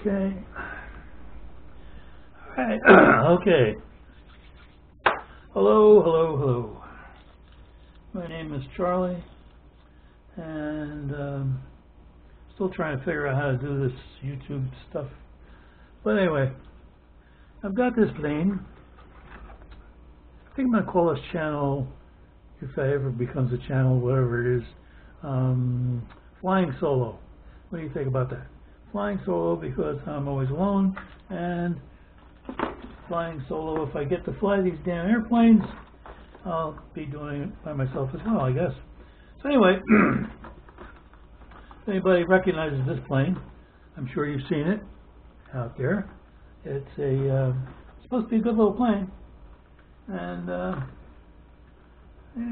Okay. All right. Okay. Hello. My name is Charlie, and still trying to figure out how to do this YouTube stuff. But anyway, I've got this plane. I think I'm going to call this channel, if that ever becomes a channel, whatever it is, Flying Solo. What do you think about that? Flying solo because I'm always alone, and flying solo if I get to fly these damn airplanes, I'll be doing it by myself as well, I guess. So anyway, if anybody recognizes this plane, I'm sure you've seen it out there. It's supposed to be a good little plane, and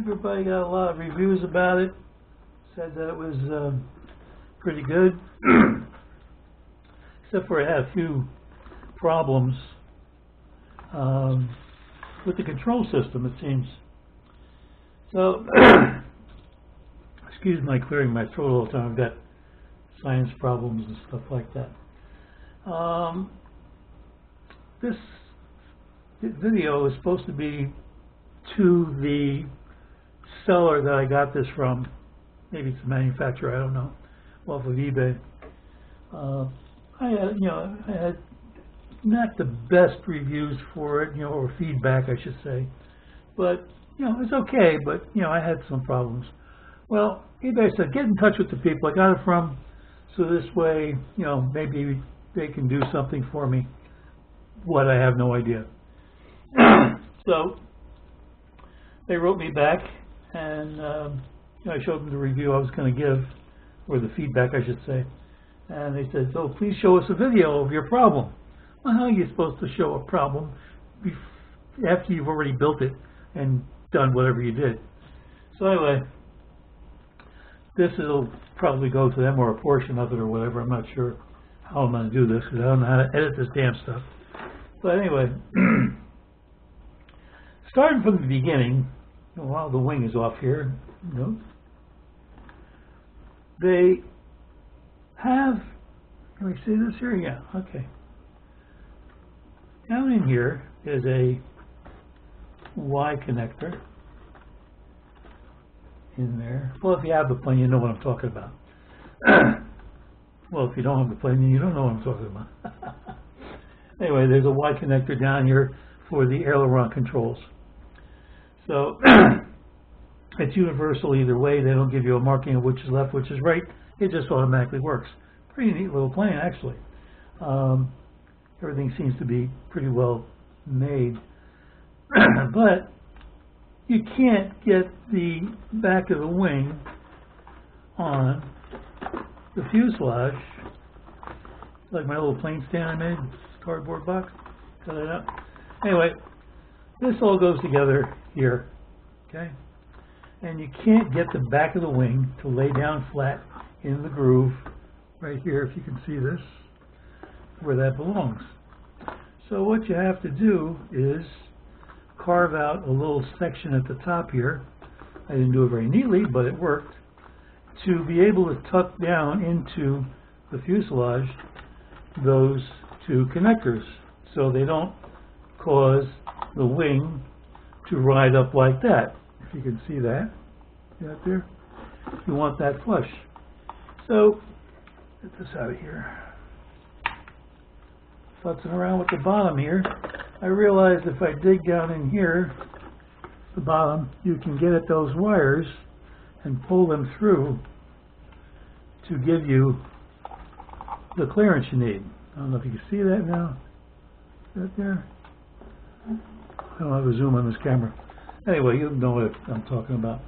everybody got a lot of reviews about it. Said that it was pretty good. Except for it had a few problems with the control system, it seems. So, excuse my clearing my throat all the time. I've got sinus problems and stuff like that. This video is supposed to be to the seller that I got this from. Maybe it's the manufacturer, I don't know, off of eBay. I had not the best reviews for it, or feedback, I should say. But, it's okay, but, I had some problems. Well, eBay said, get in touch with the people I got it from, so this way, maybe they can do something for me. What, I have no idea. So, they wrote me back, and I showed them the review I was going to give, or the feedback, I should say. And they said, so please show us a video of your problem. Well, how are you supposed to show a problem after you've already built it and done whatever you did? So anyway, this will probably go to them, or a portion of it, or whatever. I'm not sure how I'm going to do this, because I don't know how to edit this damn stuff. But anyway, starting from the beginning, while the wing is off here, they have, can we see this here? Yeah, okay. Down in here is a Y connector in there. Well, if you have the plane, you know what I'm talking about. Well, if you don't have the plane, then you don't know what I'm talking about. Anyway, there's a Y connector down here for the aileron controls. So it's universal either way. They don't give you a marking of which is left, which is right. It just automatically works. Pretty neat little plane, actually. Everything seems to be pretty well made. But you can't get the back of the wing on the fuselage. Like my little plane stand I made, cardboard box. Cut it out. Anyway, this all goes together here, okay? And you can't get the back of the wing to lay down flat in the groove right here, if you can see this, where that belongs. So what you have to do is carve out a little section at the top here. I didn't do it very neatly, but it worked, to be able to tuck down into the fuselage those two connectors, so they don't cause the wing to ride up like that. If you can see that, see that there? You want that flush. So, get this out of here. Futzing around with the bottom here, I realized if I dig down in here, the bottom, you can get at those wires and pull them through to give you the clearance you need. I don't know if you can see that now. Is that there? I don't have a zoom on this camera. Anyway, you know what I'm talking about.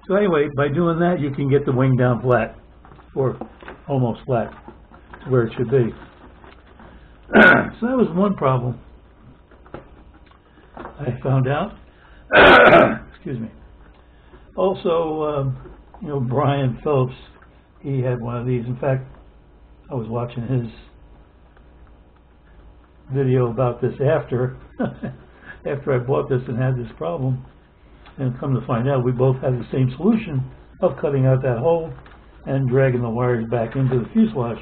So anyway, by doing that, you can get the wing down flat, or almost flat, to where it should be. So that was one problem I found out. Excuse me. Also, Brian Phillips, he had one of these. In fact, I was watching his video about this after I bought this and had this problem. And come to find out, we both had the same solution of cutting out that hole and dragging the wires back into the fuselage.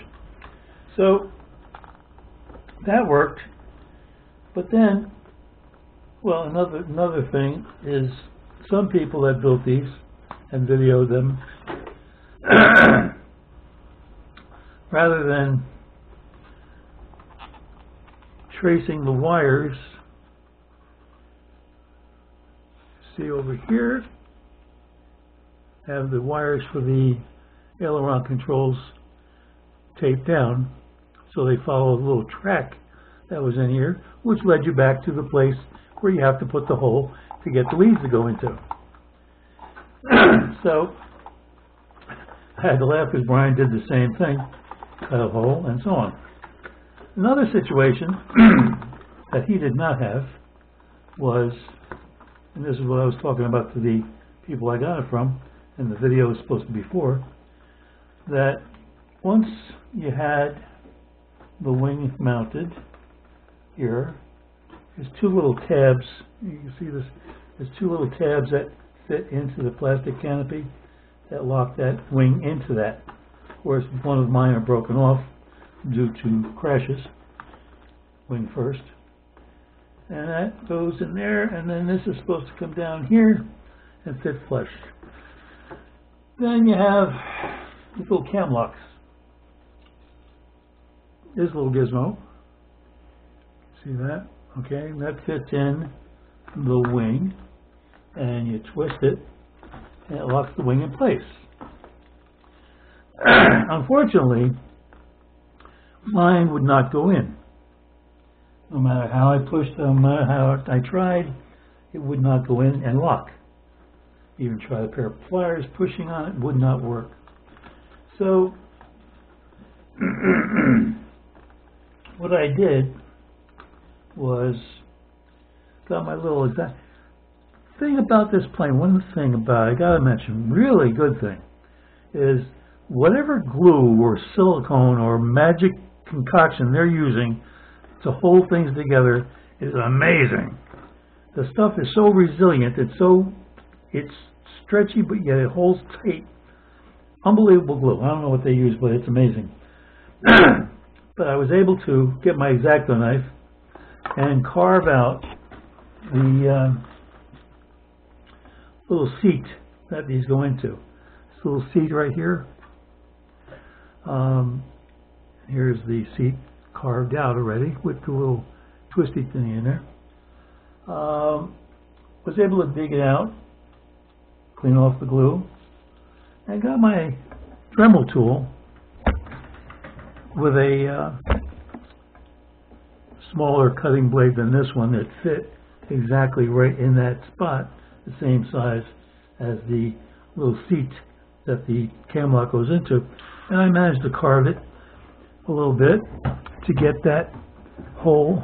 So That worked. But then, well, another thing is some people that built these and videoed them, rather than tracing the wires, see over here, have the wires for the aileron controls taped down, so they follow a little track that was in here, which led you back to the place where you have to put the hole to get the leads to go into. So I had to laugh because Brian did the same thing, cut a hole and so on. Another situation that he did not have was, and this is what I was talking about to the people I got it from, and the video was supposed to be for, that once you had the wing mounted here, there's two little tabs, you can see this, there's two little tabs that fit into the plastic canopy that lock that wing into that. Of course, one of mine are broken off due to crashes, wing first. And that goes in there, and then this is supposed to come down here and fit flush. Then you have these little cam locks. This little gizmo. See that? Okay, and that fits in the wing, and you twist it, and it locks the wing in place. Unfortunately, mine would not go in. No matter how I pushed, no matter how I tried, it would not go in and lock. Even tried a pair of pliers pushing on it, would not work. So what I did was got my little exact thing about this plane. One thing about it, I gotta mention, really good thing, is whatever glue or silicone or magic concoction they're using to hold things together is amazing. The stuff is so resilient, it's stretchy, but yet it holds tight. Unbelievable glue. I don't know what they use, but it's amazing. But I was able to get my X-Acto knife and carve out the little seat that these go into. This little seat right here. Here's the seat carved out already with the little twisty thing in there. Was able to dig it out, clean off the glue, and got my Dremel tool with a smaller cutting blade than this one that fit exactly right in that spot, the same size as the little seat that the cam lock goes into. And I managed to carve it a little bit to get that hole,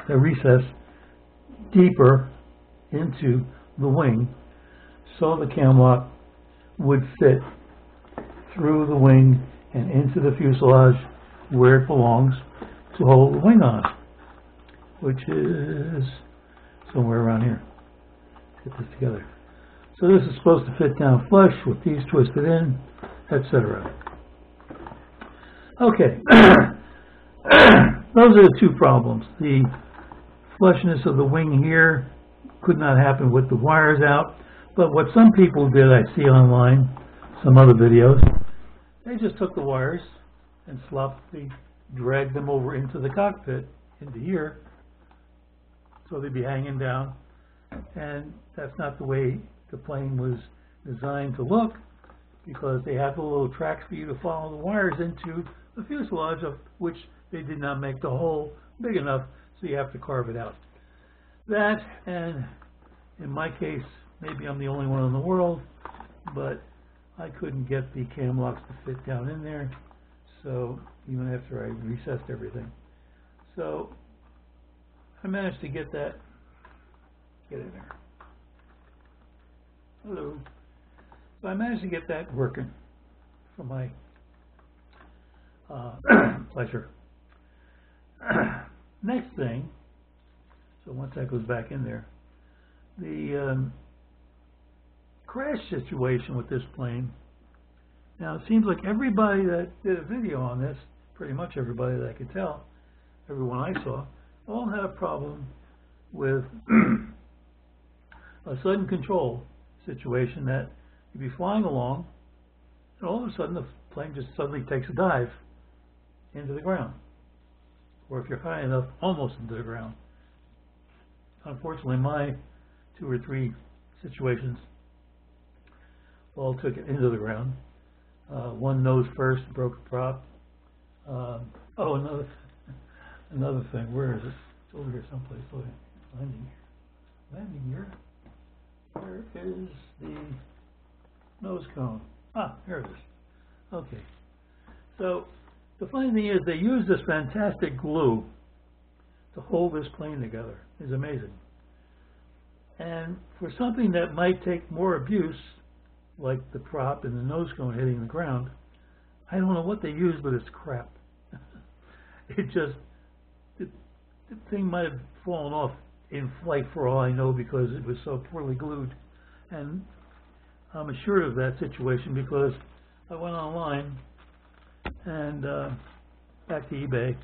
the recess, deeper into the wing, so the cam lock would fit through the wing and into the fuselage where it belongs to hold the wing on, which is somewhere around here. Get this together. So this is supposed to fit down flush with these twisted in, etc. Okay. Those are the two problems. The flushness of the wing here could not happen with the wires out, but what some people did, I see online, some other videos, they just took the wires and dragged them over into the cockpit, into here, so they'd be hanging down, and that's not the way the plane was designed to look, because they have the little tracks for you to follow the wires into the fuselage, of which they did not make the hole big enough, so you have to carve it out. That, and in my case, maybe I'm the only one in the world, but I couldn't get the cam locks to fit down in there, so even after I recessed everything. So I managed to get that, get in there. Hello. So I managed to get that working for my pleasure. Next thing, so once that goes back in there, the crash situation with this plane. Now it seems like everybody that did a video on this, pretty much everybody that I could tell, everyone I saw, all had a problem with a sudden control situation that you'd be flying along, and all of a sudden the plane just suddenly takes a dive into the ground. Or if you're high enough, almost into the ground. Unfortunately, my 2 or 3 situations all took it into the ground. One nose first, broke a prop. Another thing. Where is it? It's over here someplace. Landing gear. Where is the nose cone? Ah, here it is. Okay. So the funny thing is, they use this fantastic glue to hold this plane together. It's amazing. And for something that might take more abuse, like the prop and the nose cone hitting the ground, I don't know what they use, but it's crap. The thing might have fallen off in flight for all I know, because it was so poorly glued. And I'm assured of that situation because I went online and back to eBay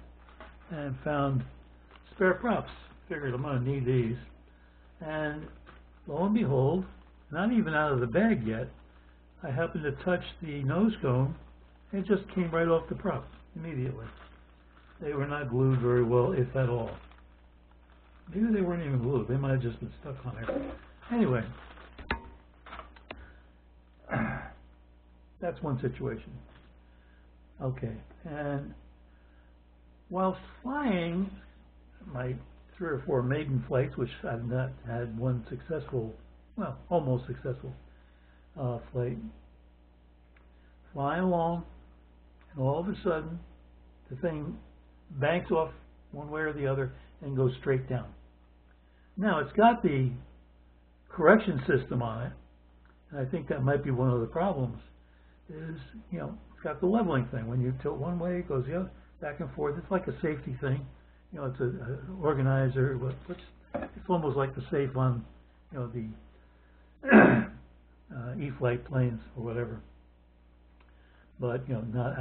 and found spare props. Figured I'm going to need these. And lo and behold, not even out of the bag yet, I happened to touch the nose cone, and it just came right off the prop immediately. They were not glued very well, if at all. Maybe they weren't even glued. They might have just been stuck on there. Anyway, that's one situation. Okay, and while flying my 3 or 4 maiden flights, which I've not had one successful, well, almost successful flight, flying along, and all of a sudden the thing banks off one way or the other and goes straight down. Now, it's got the correction system on it, and I think that might be one of the problems, is, it's got the leveling thing. When you tilt one way, it goes the other, back and forth. It's like a safety thing. It's an organizer. It's almost like the safe on, the E-flight planes or whatever. But, I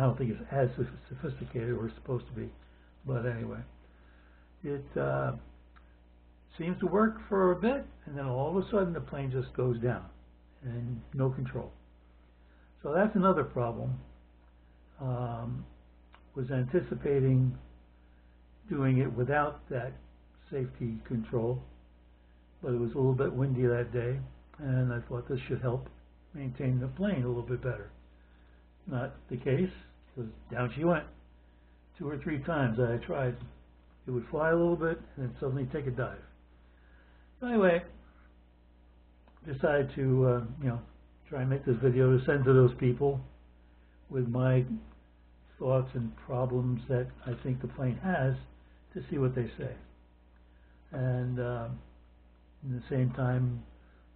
don't think it's as sophisticated or it's supposed to be. But anyway, it seems to work for a bit, and then all of a sudden the plane just goes down and no control. So that's another problem. Was anticipating doing it without that safety control, but it was a little bit windy that day, and I thought this should help maintain the plane a little bit better. Not the case, because down she went. 2 or 3 times I tried. It would fly a little bit and then suddenly take a dive. So anyway, decided to try and make this video to send to those people with my thoughts and problems that I think the plane has, to see what they say. And in the same time,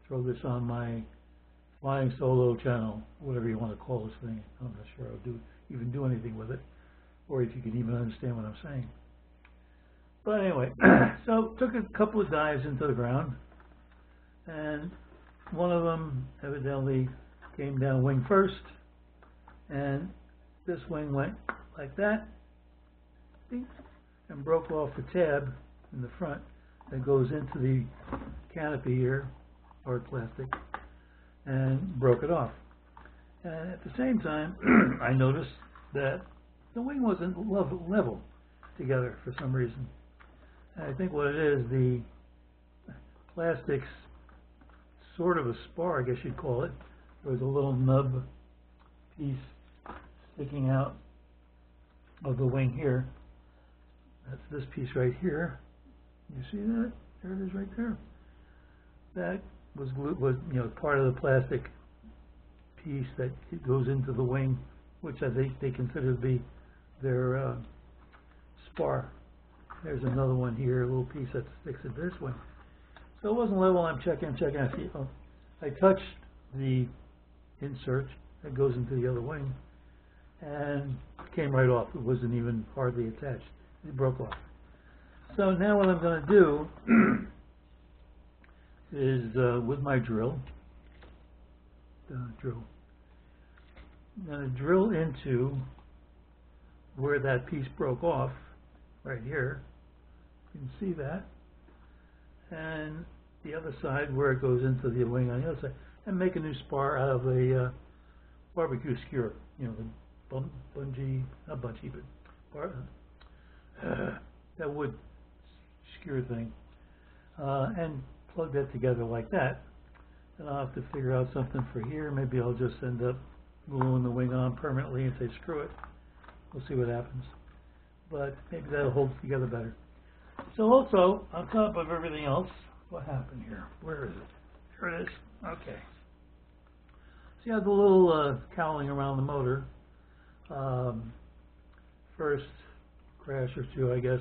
throw this on my flying solo channel, whatever you want to call this thing. I'm not sure I'll even do anything with it, or if you can even understand what I'm saying. But anyway, so took a couple of dives into the ground, and one of them evidently came down wing first, and this wing went like that, and broke off the tab in the front that goes into the canopy here, hard plastic, and broke it off. And at the same time, I noticed that the wing wasn't level together for some reason. And I think what it is, the plastic's sort of a spar, I guess you'd call it. There was a little nub piece sticking out of the wing here. That's this piece right here. You see that? There it is right there. That was part of the plastic piece that goes into the wing, which I think they consider to be their spar. There's another one here, a little piece that sticks in this wing. So it wasn't level. I'm checking. I see. Oh, I touched the insert that goes into the other wing, and it came right off. It wasn't even hardly attached. It broke off. So now what I'm going to do is with my drill, I'm going to drill into where that piece broke off right here. You can see that. And the other side where it goes into the wing on the other side. And make a new spar out of a barbecue skewer. You know, the bungee, not bungee, but that wood skewer thing. And plug that together like that. And I'll have to figure out something for here. Maybe I'll just end up gluing the wing on permanently and say screw it. We'll see what happens. But maybe that'll hold it together better. So also, on top of everything else, what happened here? Where is it? Here it is. Okay. So you have the little cowling around the motor. First crash or two, I guess.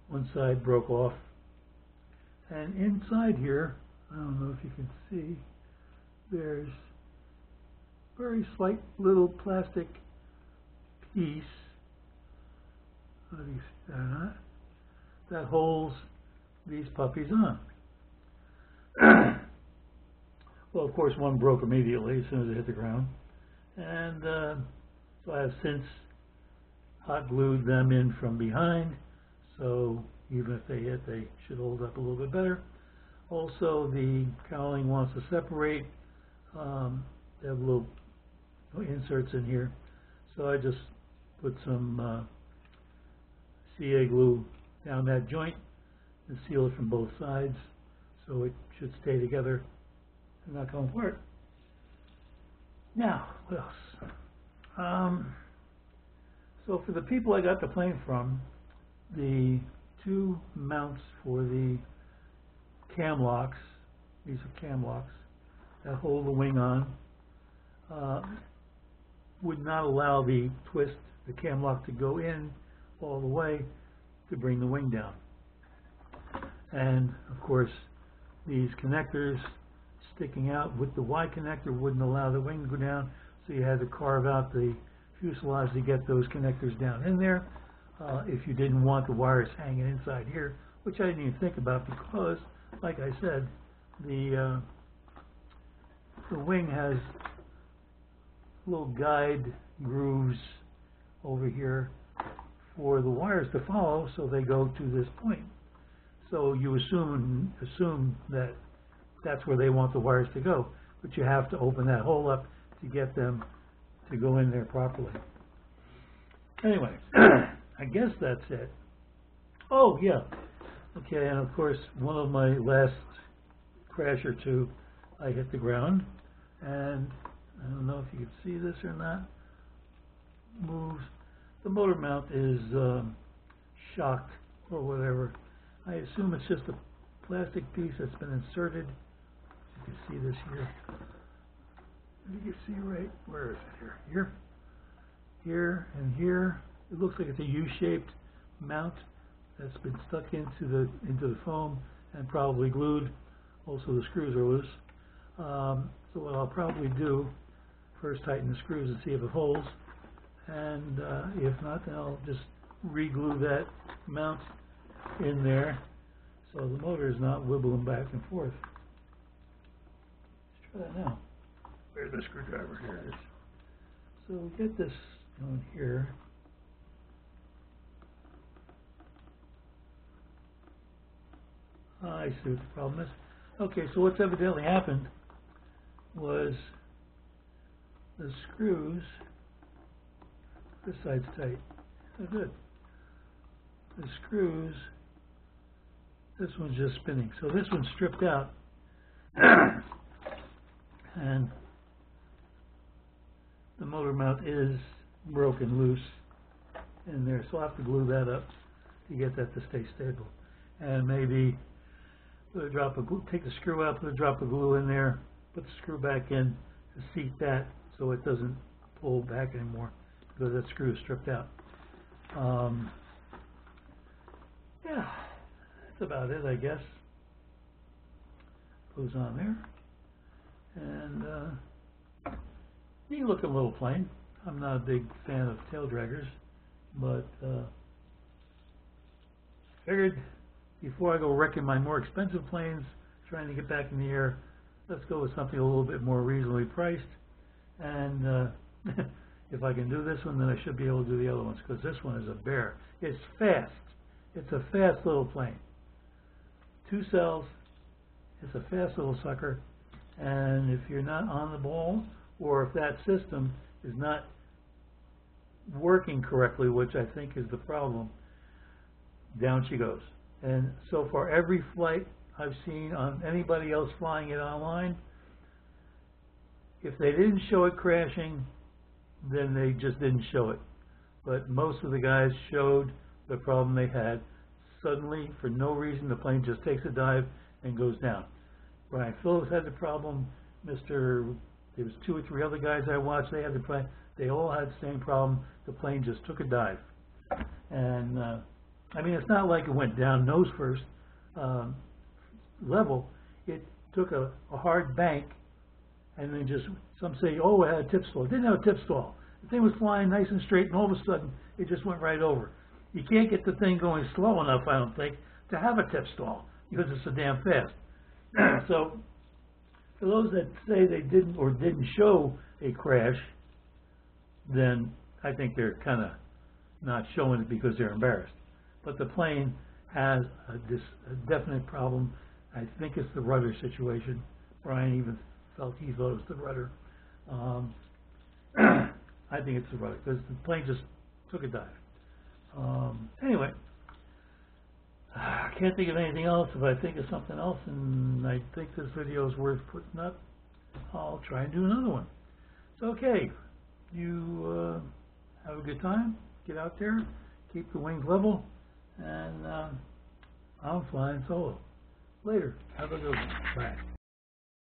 One side broke off. And inside here, I don't know if you can see, there's a very slight little plastic piece. Do you see that or not? That holds these puppies on. Well, of course, one broke immediately as soon as it hit the ground. And so I have since hot glued them in from behind. So even if they hit, they should hold up a little bit better. Also, the cowling wants to separate. They have little inserts in here. So I just put some CA glue down that joint and seal it from both sides so it should stay together and not come apart. Now, what else? So for the people I got the plane from, the two mounts for the cam locks, these are cam locks that hold the wing on, would not allow the twist, the cam lock, to go in all the way to bring the wing down. And of course, these connectors sticking out with the Y connector wouldn't allow the wing to go down, so you had to carve out the fuselage to get those connectors down in there. If you didn't want the wires hanging inside here, which I didn't even think about because, like I said, the wing has little guide grooves over here for the wires to follow, so they go to this point. So you assume that that's where they want the wires to go, but you have to open that hole up to get them to go in there properly. Anyway, I guess that's it. Oh, yeah. Okay, and of course, one of my last crash or two, I hit the ground, and I don't know if you can see this or not. Moves. The motor mount is shocked or whatever. I assume it's just a plastic piece that's been inserted. You can see this here. You can see right, where is it here? Here. Here and here. It looks like it's a U-shaped mount that's been stuck into the foam and probably glued. Also, the screws are loose. So what I'll probably do, first tighten the screws and see if it holds, and if not, then I'll just re-glue that mount in there so the motor is not wibbling back and forth. Let's try that now. Where's the screwdriver? Here it is. So we get this on here. I see what the problem is. Okay, so what's evidently happened was the screws, this side's tight. Oh, good. The screws, this one's just spinning. So this one's stripped out. And the motor mount is broken loose in there. So I'll have to glue that up to get that to stay stable. And maybe put a drop of glue, take the screw out, put a drop of glue in there, put the screw back in to seat that so it doesn't pull back anymore because that screw is stripped out. Yeah, that's about it, I guess. Goes on there. And neat looking little plane. I'm not a big fan of tail draggers, but figured before I go wrecking my more expensive planes, trying to get back in the air, let's go with something a little bit more reasonably priced. And if I can do this one, then I should be able to do the other ones, because this one is a bear. It's fast. It's a fast little plane. 2 cells. It's a fast little sucker. And if you're not on the ball, or if that system is not working correctly, which I think is the problem, down she goes. And so far, every flight I've seen on anybody else flying it online, if they didn't show it crashing, then they just didn't show it. But most of the guys showed the problem they had. Suddenly, for no reason, the plane just takes a dive and goes down. Brian Phillips had the problem. There was 2 or 3 other guys I watched. They had the plane. They all had the same problem. The plane just took a dive. And I mean, it's not like it went down nose first level. It took a hard bank, and then just, some say, oh, it had a tip stall. It didn't have a tip stall. The thing was flying nice and straight, and all of a sudden, it just went right over. You can't get the thing going slow enough, I don't think, to have a tip stall, because it's so damn fast. So, for those that say they didn't or didn't show a crash, then I think they're kind of not showing it because they're embarrassed. But the plane has a definite problem. I think it's the rudder situation. Brian even felt he thought it was the rudder. I think it's the rudder, because the plane just took a dive. Anyway, I can't think of anything else. If I think of something else and I think this video is worth putting up, I'll try and do another one. So, okay, you have a good time. Get out there, keep the wings level, and I'm flying solo. Later. Have a good one. Bye.